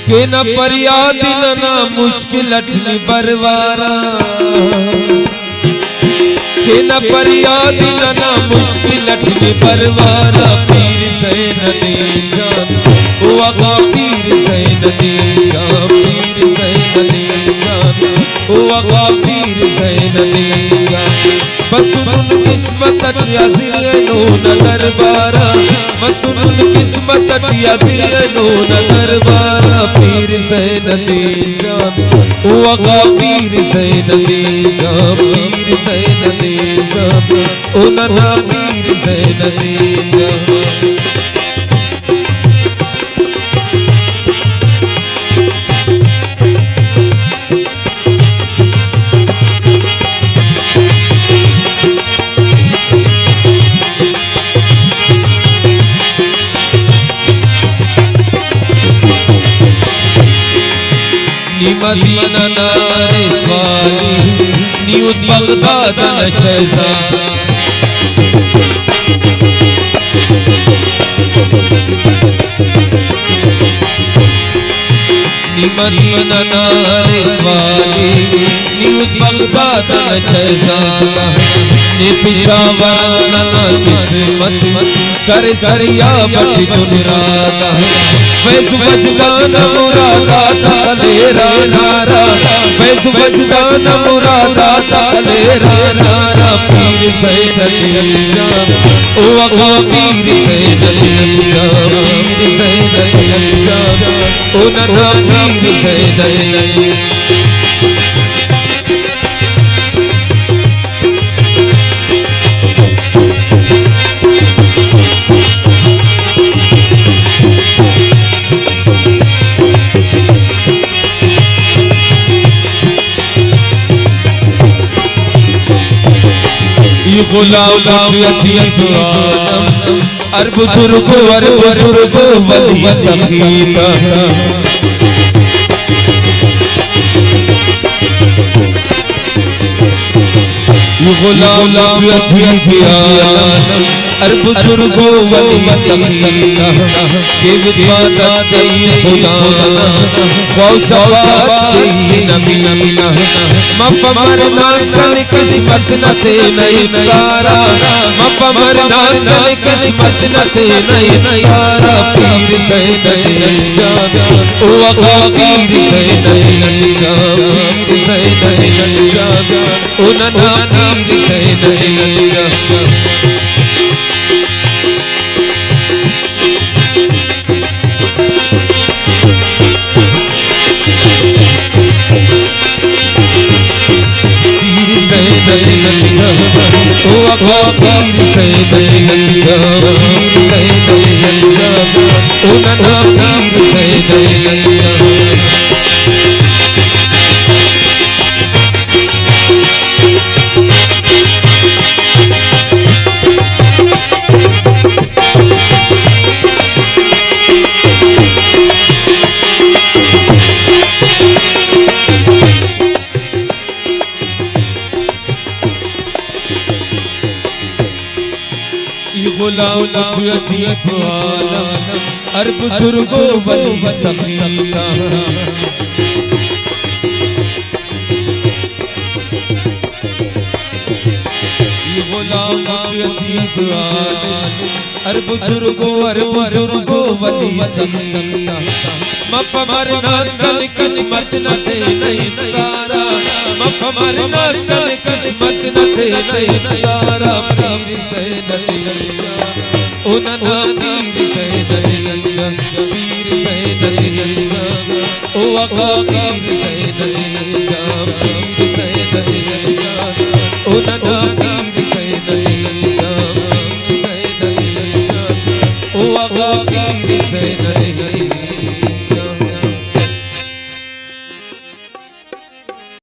के न फरियाद न मुश्किल अठनी बरवारा के न फरियाद न मुश्किल अठनी बरवारा पीर सैन दी जान ओ आका पीर सैन दी जान पीर सैन दी जान ओ आका पीर सैन दी जान मसनून किस्मत अजिल नून दरबारा मसनून किस्मत अजिल नून दरबारा पीर सैन दी जान ओ आका पीर सैन दी जान पीर सैन दी जान ओ नना पीर सैन दी जान नी मदीना नारिसवाली नी उस बगदाद नशज़ा नी मदीना नारिसवाली नी उस बगदाद नशज़ा नी पेशावर ना किस्मत कर सरिया बट दुनिरादा फैज़ वजदान मुरादा तलेरा नारा फैज़ वजदान मुरादा तलेरा नारा पीर सैन दी जान ओ आका पीर सैन दी जान पीर सैन दी जान ओ नना पीर सैन दी गुलाम अरब सुरखो वली सखीता गुलाम अरब सुरखो वली सखीता के विद्वाता दई खुदा खौसवात दई नबी नबीना मफमर नास कल किस्मत न थे नहीं सारा मफमर नास कल किस्मत न थे नहीं सारा पीर सैन दी जान ओ आका पीर सैन दी जान पीर सैन दी जान ओ नना पीर सैन दी जान ओ आका पीर सैन दी जान पीर सैन दी जान ओ नना पीर सैन दी जान गुलाम अरब सुरगो वली सखीता गुलाम अरब सुरगो वली सखीता मफमर नास कल किस्मत न थे नहीं सारा मफमर नास कल किस्मत न थे नहीं सारा पीर सैन दी ओ नना पीर सैन दी जान पीर सैन दी जान ओ आका पीर सैन दी